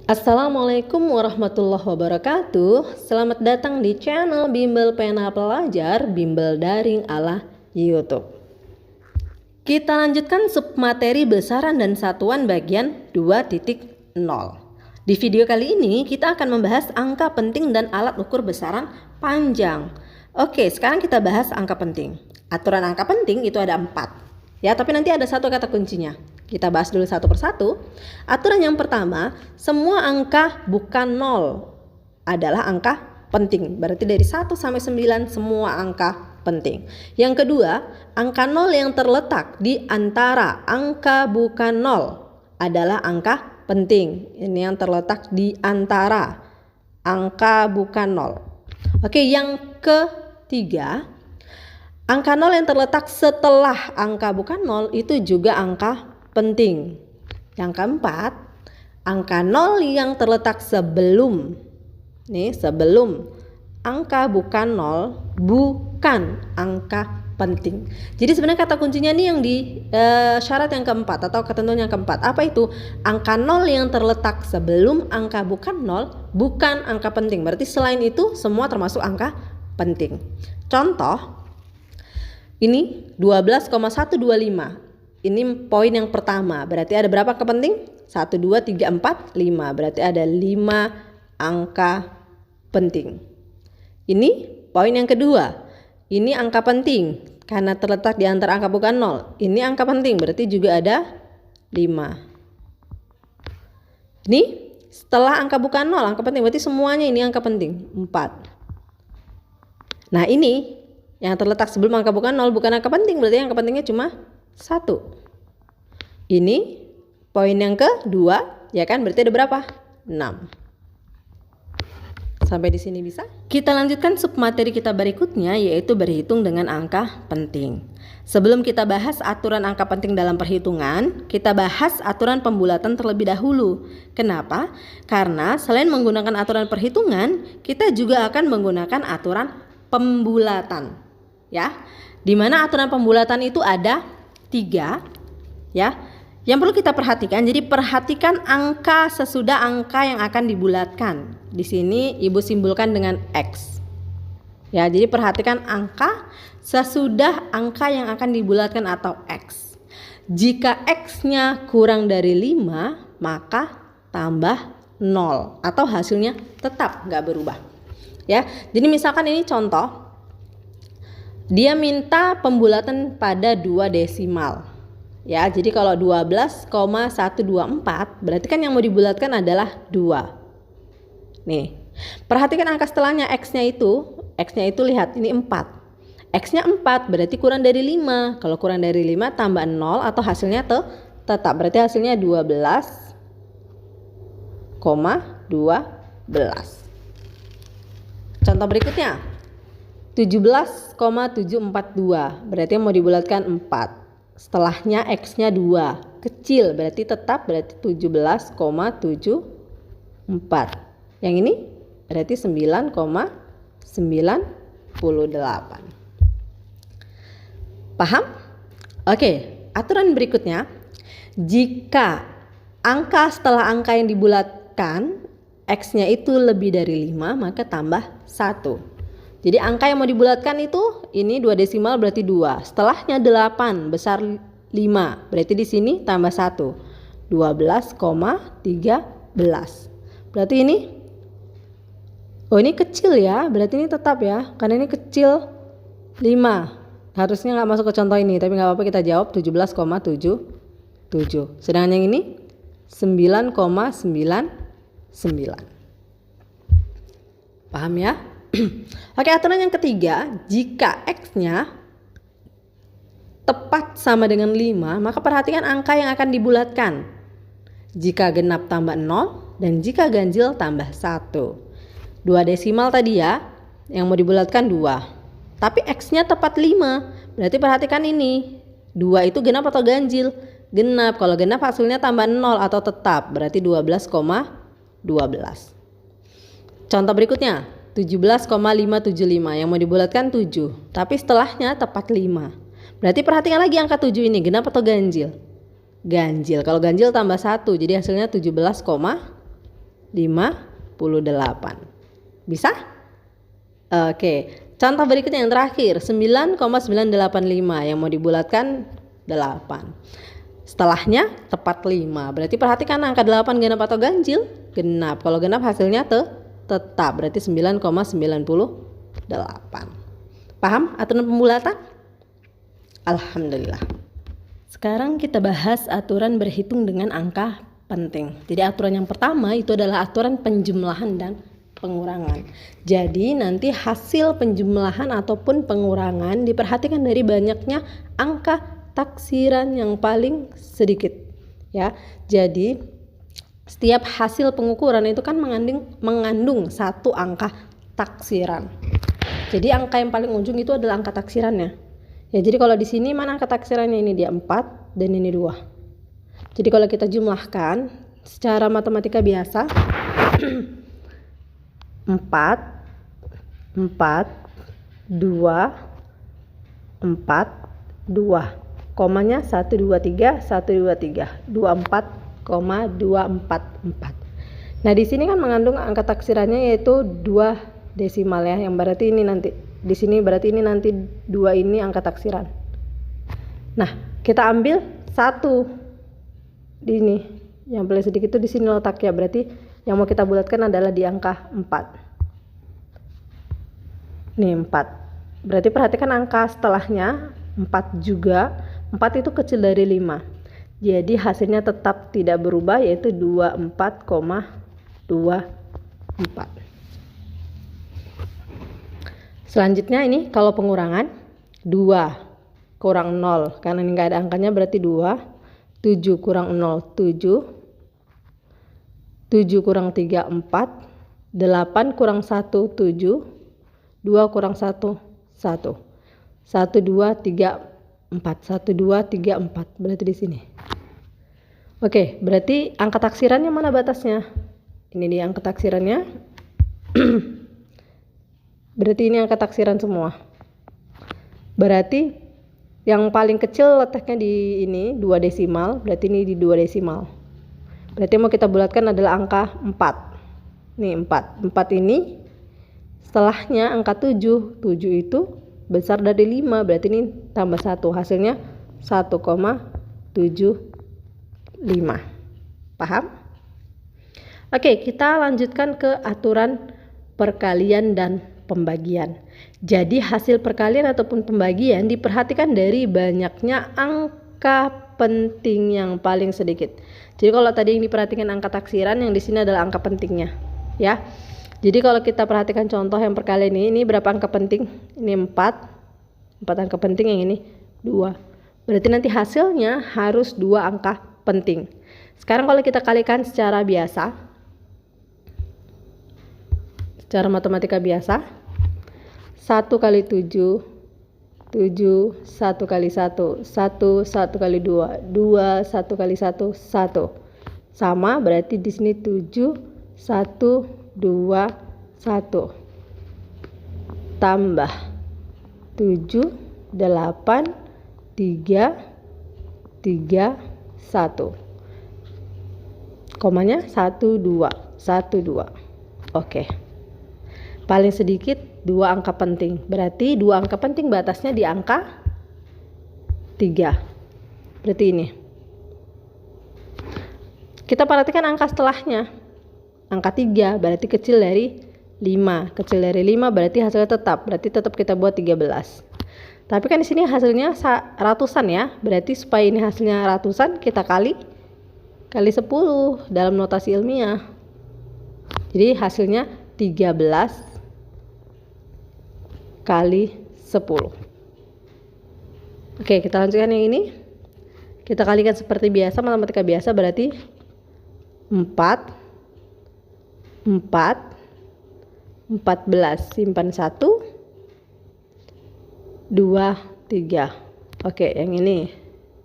Assalamualaikum warahmatullahi wabarakatuh. Selamat datang di channel Bimbel Pena Pelajar Bimbel Daring ala YouTube. Kita lanjutkan submateri besaran dan satuan bagian 2.0. Di video kali ini kita akan membahas angka penting dan alat ukur besaran panjang. Oke, sekarang kita bahas angka penting. Aturan angka penting itu ada 4. Ya, tapi nanti ada satu kata kuncinya. Kita bahas dulu satu persatu. Aturan yang pertama, semua angka bukan 0 adalah angka penting. Berarti dari 1 sampai 9 semua angka penting. Yang kedua, angka 0 yang terletak di antara angka bukan 0 adalah angka penting. Ini yang terletak di antara angka bukan 0. Oke, yang ketiga, angka 0 yang terletak setelah angka bukan 0 itu juga angka penting. Yang keempat, angka 0 yang terletak sebelum angka bukan 0 bukan angka penting. Jadi sebenarnya kata kuncinya nih yang di syarat yang keempat atau ketentuan yang keempat. Apa itu? Angka 0 yang terletak sebelum angka bukan 0 bukan angka penting. Berarti selain itu semua termasuk angka penting. Contoh, ini 12,125. Ini poin yang pertama. Berarti ada berapa angka penting? 1, 2, 3, 4, 5. Berarti ada 5 angka penting. Ini poin yang kedua. Ini angka penting karena terletak di antara angka bukan 0. Ini angka penting berarti juga ada 5. Ini setelah angka bukan 0 angka penting berarti semuanya ini angka penting 4. Nah, ini yang terletak sebelum angka bukan 0 bukan angka penting berarti angka pentingnya cuma 1. Ini poin yang kedua, ya kan? Berarti ada berapa? 6. Sampai di sini bisa? Kita lanjutkan submateri kita berikutnya, yaitu berhitung dengan angka penting. Sebelum kita bahas aturan angka penting dalam perhitungan, kita bahas aturan pembulatan terlebih dahulu. Kenapa? Karena selain menggunakan aturan perhitungan, kita juga akan menggunakan aturan pembulatan. Ya, dimana aturan pembulatan itu ada 3, ya. Yang perlu kita perhatikan, jadi perhatikan angka sesudah angka yang akan dibulatkan. Di sini Ibu simbolkan dengan X. Ya, jadi perhatikan angka sesudah angka yang akan dibulatkan atau X. Jika X-nya kurang dari 5, maka tambah 0 atau hasilnya tetap nggak berubah. Ya, jadi misalkan ini contoh. Dia minta pembulatan pada 2 desimal. Ya, jadi kalau 12,124 berarti kan yang mau dibulatkan adalah 2. Nih. Perhatikan angka setelahnya X-nya itu lihat ini 4. X-nya 4 berarti kurang dari 5. Kalau kurang dari 5 tambah 0 atau hasilnya tetap. Berarti hasilnya 12,12. Contoh berikutnya. 17,742 berarti mau dibulatkan 4. Setelahnya X-nya 2, kecil berarti tetap berarti 17,74. Yang ini berarti 9,98. Paham? Oke, aturan berikutnya, jika angka setelah angka yang dibulatkan X-nya itu lebih dari 5 maka tambah 1. Jadi angka yang mau dibulatkan itu ini 2 desimal berarti 2. Setelahnya 8 besar 5. Berarti di sini tambah 1. 12,13. Berarti ini ini kecil ya. Berarti ini tetap ya. Karena ini kecil 5. Harusnya nggak masuk ke contoh ini, tapi nggak apa-apa kita jawab 17,77. Sedangkan yang ini 9,99. Paham ya? Oke, aturan yang ketiga, jika X-nya tepat sama dengan 5, maka perhatikan angka yang akan dibulatkan. Jika genap tambah 0 dan jika ganjil tambah 1. 2 desimal tadi ya, yang mau dibulatkan 2. Tapi X-nya tepat 5, berarti perhatikan ini. 2 itu genap atau ganjil? Genap. Kalau genap hasilnya tambah 0 atau tetap, berarti 12,12. Contoh berikutnya. 17,575 yang mau dibulatkan 7, tapi setelahnya tepat 5. Berarti perhatikan lagi angka 7 ini genap atau ganjil? Ganjil. Kalau ganjil tambah 1, jadi hasilnya 17,5. Bisa? Oke, contoh berikutnya yang terakhir, 9,985 yang mau dibulatkan 8. Setelahnya tepat 5. Berarti perhatikan angka 8 genap atau ganjil? Genap. Kalau genap hasilnya tetap, berarti 9,98. Paham aturan pembulatan? Alhamdulillah. Sekarang kita bahas aturan berhitung dengan angka penting. Jadi aturan yang pertama itu adalah aturan penjumlahan dan pengurangan. Jadi nanti hasil penjumlahan ataupun pengurangan diperhatikan dari banyaknya angka taksiran yang paling sedikit, ya. Jadi setiap hasil pengukuran itu kan mengandung satu angka taksiran. Jadi angka yang paling ujung itu adalah angka taksirannya. Ya, jadi kalau di sini mana angka taksirannya? Ini dia 4 dan ini 2. Jadi kalau kita jumlahkan secara matematika biasa 4 2 komanya 1 2 3 24,244. Nah, di sini kan mengandung angka taksirannya yaitu 2 desimal, ya, yang berarti ini nanti di sini berarti ini nanti 2 ini angka taksiran. Nah, kita ambil 1 di ini yang paling sedikit itu di sini letaknya, berarti yang mau kita bulatkan adalah di angka 4. Nih 4. Berarti perhatikan angka setelahnya 4 juga. 4 itu kecil dari 5. Jadi hasilnya tetap tidak berubah yaitu 24,24. Selanjutnya ini kalau pengurangan 2 kurang 0 karena ini enggak ada angkanya berarti 2. 7 kurang 0 7. 7 kurang 3 4. 8 kurang 1 7. 2 kurang 1 1. 1 2 3 4. 1 2 3 4. Berarti di sini. Oke, berarti angka taksirannya mana batasnya? Ini dia angka taksirannya. Berarti ini angka taksiran semua. Berarti yang paling kecil letaknya di ini 2 desimal, berarti ini di 2 desimal. Berarti yang mau kita bulatkan adalah angka 4. Nih 4. 4 ini setelahnya angka 7. 7 itu besar dari 5, berarti ini tambah 1. Hasilnya 1,75. Paham? Oke, kita lanjutkan ke aturan perkalian dan pembagian. Jadi hasil perkalian ataupun pembagian diperhatikan dari banyaknya angka penting yang paling sedikit. Jadi kalau tadi yang diperhatikan angka taksiran, yang di sini adalah angka pentingnya, ya. Jadi kalau kita perhatikan contoh yang perkalian ini berapa angka penting? Ini 4 angka penting, yang ini 2. Berarti nanti hasilnya harus 2 angka penting. Sekarang kalau kita kalikan secara biasa, secara matematika biasa, 1 kali 7 7, 1 kali 1 1, 1 kali 2 2, 1 kali 1 1. Sama, berarti di sini 7 1 2 1 tambah 7 8 3 3 1. Komanya 1 2 1 2. Oke. Paling sedikit 2 angka penting. Berarti 2 angka penting batasnya di angka 3. Berarti ini. Kita perhatikan angka setelahnya. Angka 3 berarti kecil dari 5. Kecil dari 5 berarti hasilnya tetap. Berarti tetap kita buat 13. Tapi kan di sini hasilnya ratusan, ya. Berarti supaya ini hasilnya ratusan, kita kali 10 dalam notasi ilmiah. Jadi hasilnya 13 kali 10. Oke, kita lanjutkan yang ini. Kita kalikan seperti biasa, matematika biasa, berarti 4 14 simpan 1 2 3. Oke, yang ini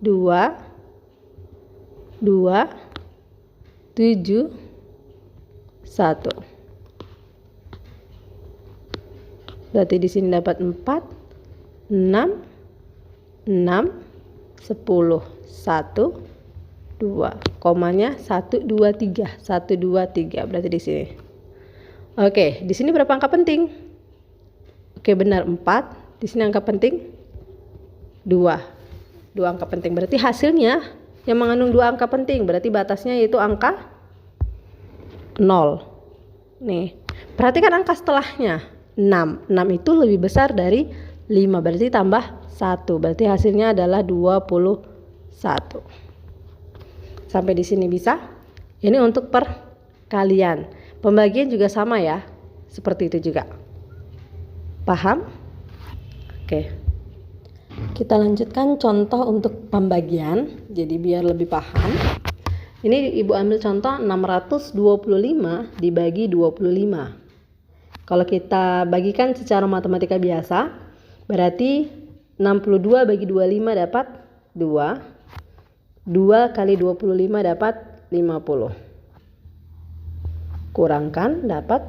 2 7 1. Berarti di sini dapat 4 6 10 1 2 2, komanya 1 2 3, 1 2 3 berarti di sini. Oke, di sini berapa angka penting? Oke, benar 4. Di sini angka penting 2. 2 angka penting. Berarti hasilnya yang mengandung 2 angka penting. Berarti batasnya yaitu angka 0. Nih, perhatikan angka setelahnya. 6. 6 itu lebih besar dari 5. Berarti tambah 1. Berarti hasilnya adalah 21. Sampai di sini bisa? Ini untuk perkalian. Pembagian juga sama ya. Seperti itu juga. Paham? Oke. Kita lanjutkan contoh untuk pembagian. Jadi biar lebih paham. Ini Ibu ambil contoh 625 dibagi 25. Kalau kita bagikan secara matematika biasa, berarti 62 bagi 25 dapat 2. 2 kali 25 dapat 50. Kurangkan dapat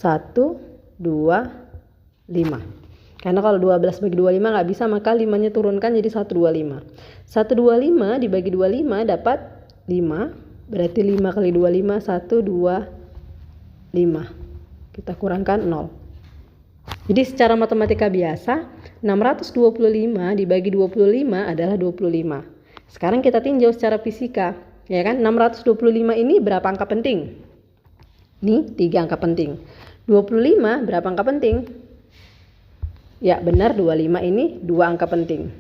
1, 2, 5. Karena kalau 12 bagi 25 nggak bisa, maka 5-nya turunkan jadi 125. 125 dibagi 25 dapat 5. Berarti 5 kali 25, 1, 2, 5. Kita kurangkan 0. Jadi secara matematika biasa, 625 dibagi 25 adalah 25. Sekarang kita tinjau secara fisika. Ya kan, 625 ini berapa angka penting? Ini 3 angka penting. 25 berapa angka penting? Ya benar, 25 ini 2 angka penting.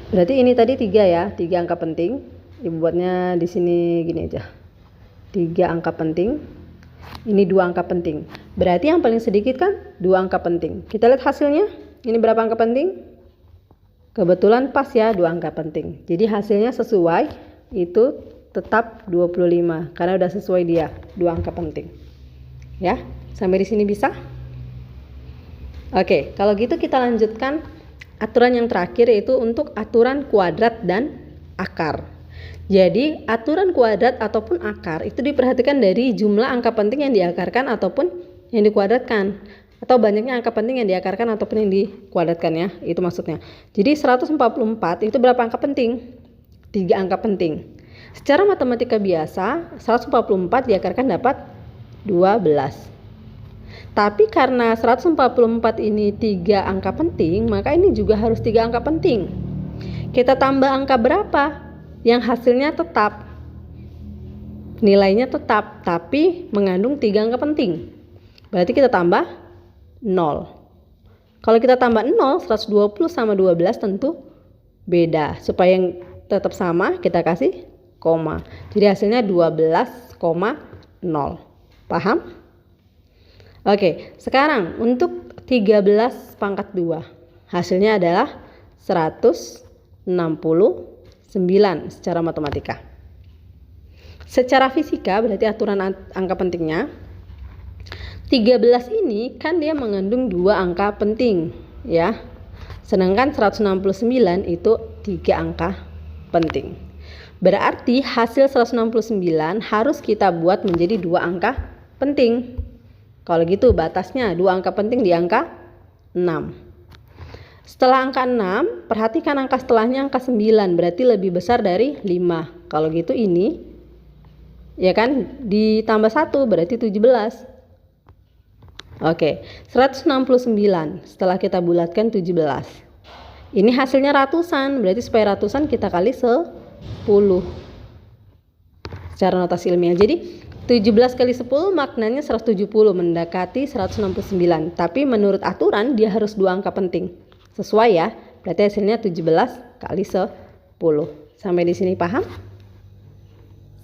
Berarti ini tadi 3 ya, 3 angka penting. Ibu buatnya di sini gini aja. 3 angka penting. Ini 2 angka penting. Berarti yang paling sedikit kan 2 angka penting. Kita lihat hasilnya. Ini berapa angka penting? Kebetulan pas ya, 2 angka penting. Jadi hasilnya sesuai, itu tetap 25 karena udah sesuai dia 2 angka penting. Ya, sampai di sini bisa? Oke, kalau gitu kita lanjutkan aturan yang terakhir, yaitu untuk aturan kuadrat dan akar. Jadi aturan kuadrat ataupun akar itu diperhatikan dari jumlah angka penting yang diakarkan ataupun yang dikuadratkan, atau banyaknya angka penting yang diakarkan ataupun yang dikuadratkan ya, itu maksudnya. Jadi 144 itu berapa angka penting? 3 angka penting. Secara matematika biasa 144 diakarkan dapat 12. Tapi karena 144 ini 3 angka penting, maka ini juga harus 3 angka penting. Kita tambah angka berapa? Yang hasilnya tetap, nilainya tetap, tapi mengandung 3 angka penting. Berarti kita tambah 0. Kalau kita tambah 0, 120 sama 12 tentu beda. Supaya yang tetap sama, kita kasih koma. Jadi hasilnya 12,0. Paham? Oke, sekarang untuk 13 pangkat 2. Hasilnya adalah 169 secara matematika. Secara fisika berarti aturan angka pentingnya 13 ini kan dia mengandung 2 angka penting ya. Sedangkan 169 itu 3 angka penting. Berarti hasil 169 harus kita buat menjadi 2 angka penting. Kalau gitu batasnya 2 angka penting di angka 6. Setelah angka 6, perhatikan angka setelahnya angka 9, berarti lebih besar dari 5. Kalau gitu ini ya kan ditambah 1 berarti 17. Oke, 169 setelah kita bulatkan 17. Ini hasilnya ratusan, berarti supaya ratusan kita kali 10 secara notasi ilmiah. Jadi 17 kali 10 maknanya 170, mendekati 169. Tapi menurut aturan dia harus 2 angka penting. Sesuai ya. Berarti hasilnya 17 kali 10. Sampai di sini paham?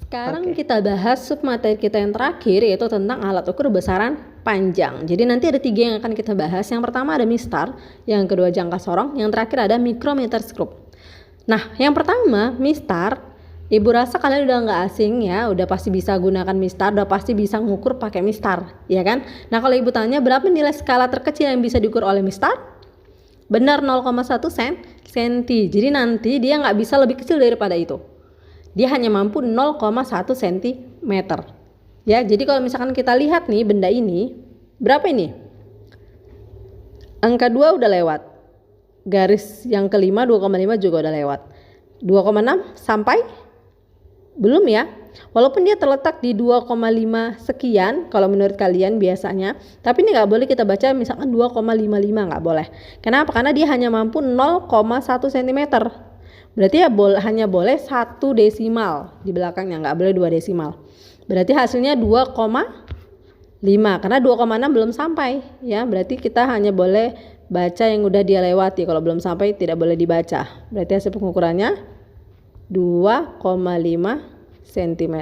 Sekarang kita bahas submateri kita yang terakhir, yaitu tentang alat ukur besaran panjang. Jadi nanti ada 3 yang akan kita bahas. Yang pertama ada mistar, yang kedua jangka sorong, yang terakhir ada mikrometer skrup. Nah, yang pertama mistar, ibu rasa kalian udah nggak asing ya, udah pasti bisa gunakan mistar, udah pasti bisa ngukur pakai mistar, ya kan? Nah, kalau ibu tanya berapa nilai skala terkecil yang bisa diukur oleh mistar? Benar, 0,1 cm. Jadi nanti dia nggak bisa lebih kecil daripada itu. Dia hanya mampu 0,1 cm. Ya, jadi kalau misalkan kita lihat nih benda ini, berapa ini? Angka 2 udah lewat. Garis yang kelima 2,5 juga udah lewat. 2,6 sampai? Belum ya. Walaupun dia terletak di 2,5 sekian kalau menurut kalian biasanya, tapi ini nggak boleh kita baca misalkan 2,55, nggak boleh. Kenapa? Karena dia hanya mampu 0,1 cm. Berarti ya hanya boleh 1 desimal di belakangnya, nggak boleh 2 desimal. Berarti hasilnya 2,5 karena 2,6 belum sampai ya. Berarti kita hanya boleh baca yang udah dia lewati. Kalau belum sampai tidak boleh dibaca. Berarti hasil pengukurannya 2,5 cm.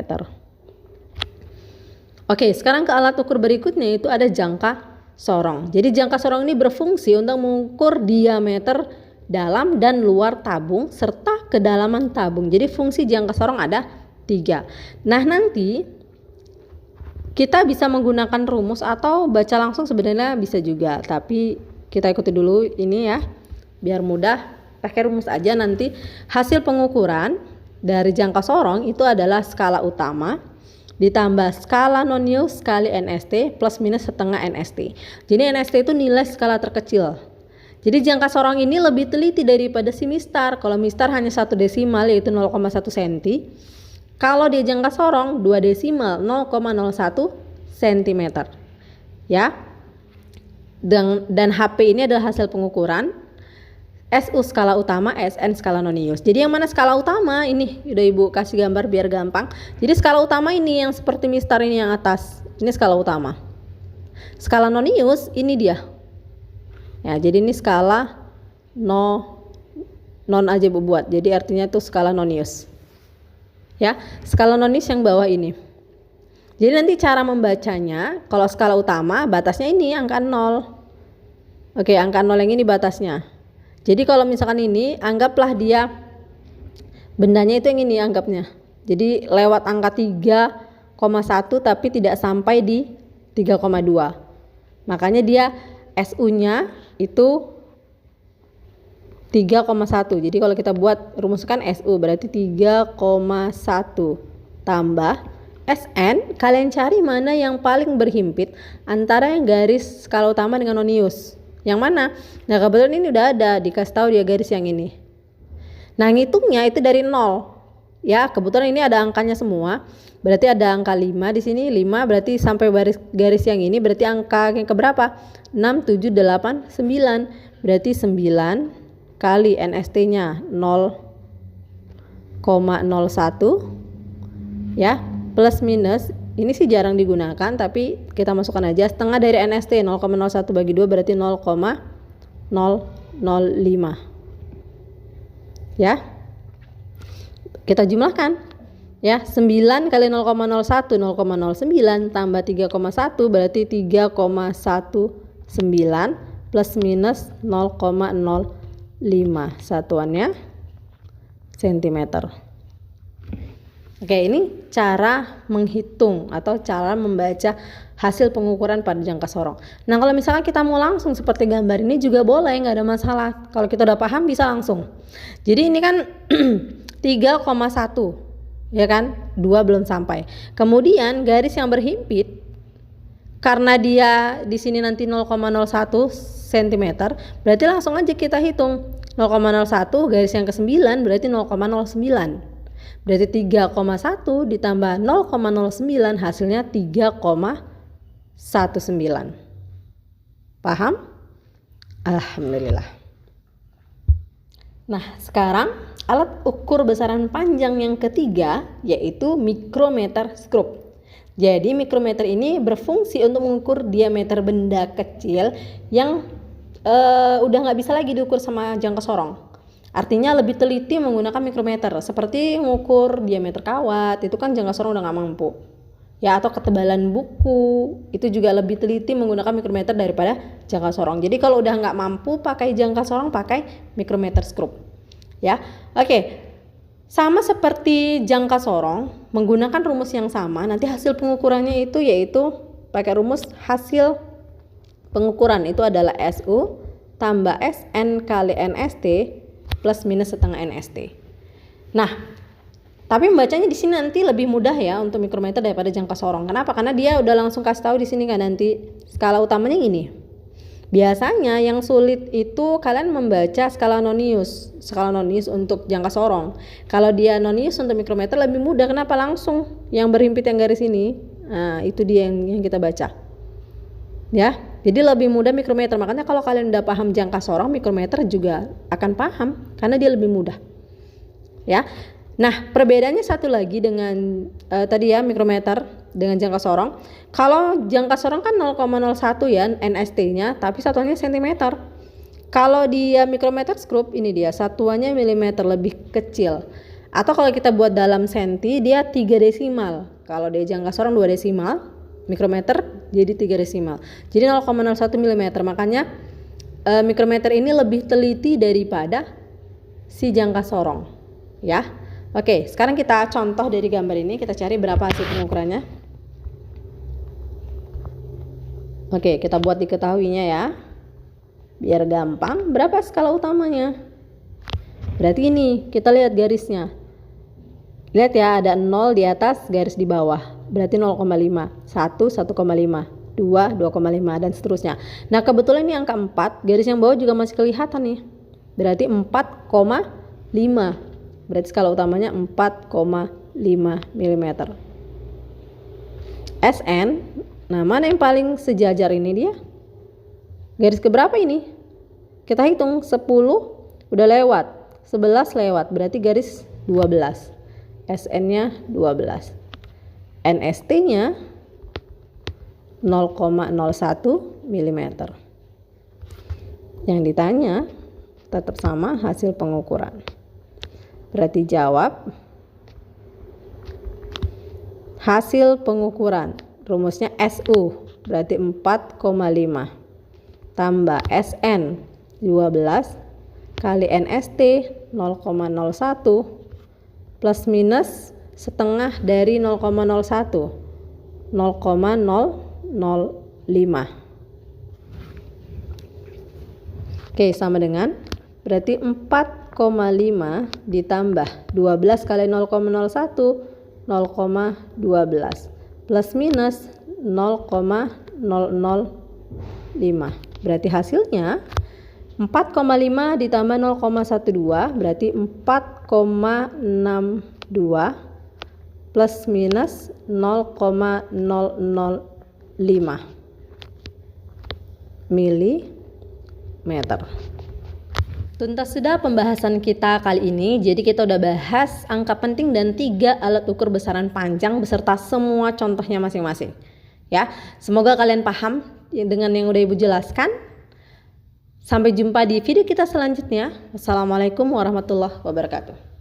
Oke, sekarang ke alat ukur berikutnya, itu ada jangka sorong. Jadi jangka sorong ini berfungsi untuk mengukur diameter dalam dan luar tabung serta kedalaman tabung. Jadi fungsi jangka sorong ada 3. Nah, nanti kita bisa menggunakan rumus atau baca langsung sebenarnya bisa juga, tapi kita ikuti dulu ini ya biar mudah. Pakai rumus aja. Nanti hasil pengukuran dari jangka sorong itu adalah skala utama ditambah skala nonius kali NST plus minus setengah NST. Jadi NST itu nilai skala terkecil. Jadi jangka sorong ini lebih teliti daripada si mistar. Kalau mistar hanya 1 desimal yaitu 0,1 cm. Kalau dia jangka sorong 2 desimal 0,01 cm. Ya. Dan HP ini adalah hasil pengukuran. SU skala utama, SN skala nonius. Jadi yang mana skala utama ini? Udah Ibu kasih gambar biar gampang. Jadi skala utama ini yang seperti mistar ini yang atas. Ini skala utama. Skala nonius ini dia. Ya, jadi ini skala non aja Bu buat. Jadi artinya itu skala nonius. Ya, skala nonius yang bawah ini. Jadi nanti cara membacanya, kalau skala utama batasnya ini angka 0. Oke, angka 0 yang ini batasnya. Jadi kalau misalkan ini, anggaplah dia bendanya itu yang ini anggapnya. Jadi lewat angka 3,1 tapi tidak sampai di 3,2. Makanya dia SU-nya itu 3,1. Jadi kalau kita buat rumuskan SU berarti 3,1 tambah SN. Kalian cari mana yang paling berhimpit antara yang garis skala utama dengan nonius. Yang mana? Nah, kebetulan ini udah ada, dikasih tahu dia garis yang ini. Nah, ngitungnya itu dari 0. Ya, kebetulan ini ada angkanya semua. Berarti ada angka 5 di sini, 5 berarti sampai garis yang ini berarti angka yang keberapa? 6, 7, 8, 9. Berarti 9 kali NST-nya 0,01 ya, plus minus. Ini sih jarang digunakan tapi kita masukkan aja setengah dari NST 0,01 bagi 2 berarti 0,005 ya. Kita jumlahkan ya, 9 kali 0,01 0,09 tambah 3,1 berarti 3,19 plus minus 0,05 satuannya sentimeter. Oke, ini cara menghitung atau cara membaca hasil pengukuran pada jangka sorong. Nah, kalau misalnya kita mau langsung seperti gambar ini juga boleh, nggak ada masalah. Kalau kita udah paham bisa langsung. Jadi ini kan 3,1 ya kan, 2 belum sampai. Kemudian garis yang berhimpit karena dia di sini nanti 0,01 cm, berarti langsung aja kita hitung 0,01 garis yang ke-9 berarti 0,09. Berarti 3,1 ditambah 0,09 hasilnya 3,19. Paham? Alhamdulillah. Nah, sekarang alat ukur besaran panjang yang ketiga yaitu mikrometer skrup. Jadi mikrometer ini berfungsi untuk mengukur diameter benda kecil yang udah nggak bisa lagi diukur sama jangka sorong. Artinya lebih teliti menggunakan mikrometer. Seperti mengukur diameter kawat, itu kan jangka sorong udah nggak mampu. Ya, atau ketebalan buku, itu juga lebih teliti menggunakan mikrometer daripada jangka sorong. Jadi kalau udah nggak mampu pakai jangka sorong, pakai mikrometer skrup. Ya, oke. Sama seperti jangka sorong, menggunakan rumus yang sama, nanti hasil pengukurannya itu yaitu pakai rumus hasil pengukuran itu adalah SU tambah SN kali NST plus minus setengah NST. Nah, tapi membacanya di sini nanti lebih mudah ya untuk mikrometer daripada jangka sorong. Kenapa? Karena dia udah langsung kasih tahu di sini kan nanti skala utamanya ini. Biasanya yang sulit itu kalian membaca skala nonius untuk jangka sorong. Kalau dia nonius untuk mikrometer lebih mudah. Kenapa? Langsung yang berhimpit yang garis ini. Nah, itu dia yang kita baca. Ya, jadi lebih mudah mikrometer. Makanya kalau kalian udah paham jangka sorong, mikrometer juga akan paham karena dia lebih mudah. Ya. Nah, perbedaannya satu lagi dengan tadi ya mikrometer dengan jangka sorong. Kalau jangka sorong kan 0,01 ya NST-nya, tapi satuannya cm. Kalau dia mikrometer skrup ini dia satuannya milimeter, lebih kecil. Atau kalau kita buat dalam senti dia 3 desimal. Kalau dia jangka sorong 2 desimal, mikrometer jadi 3 desimal. Jadi 0,01 mm. Makanya mikrometer ini lebih teliti daripada si jangka sorong, ya. Oke, sekarang kita contoh dari gambar ini, kita cari berapa hasil pengukurannya. Oke, kita buat diketahuinya ya, biar gampang. Berapa skala utamanya? Berarti ini, kita lihat garisnya. Lihat ya, ada 0 di atas, garis di bawah. Berarti 0,5, 1, 1,5, 2, 2,5, dan seterusnya. Nah, kebetulan ini angka 4, garis yang bawah juga masih kelihatan nih. Berarti 4,5. Berarti skala utamanya 4,5 mm. SN, nah mana yang paling sejajar ini dia? Garis keberapa ini? Kita hitung 10 udah lewat, 11 lewat, berarti garis 12. SN-nya 12. NST-nya 0,01 mm. Yang ditanya tetap sama hasil pengukuran. Berarti jawab hasil pengukuran rumusnya SU berarti 4,5 tambah SN 12 kali NST 0,01 plus minus setengah dari 0,01 0,005. Oke, sama dengan berarti 4,5 ditambah 12 kali 0,01 0,12 plus minus 0,005. Berarti hasilnya 4,5 ditambah 0,12 berarti 4,62 plus minus 0,005 milimeter. Tuntas sudah pembahasan kita kali ini. Jadi kita udah bahas angka penting dan 3 alat ukur besaran panjang beserta semua contohnya masing-masing. Ya, semoga kalian paham dengan yang udah Ibu jelaskan. Sampai jumpa di video kita selanjutnya. Wassalamualaikum warahmatullahi wabarakatuh.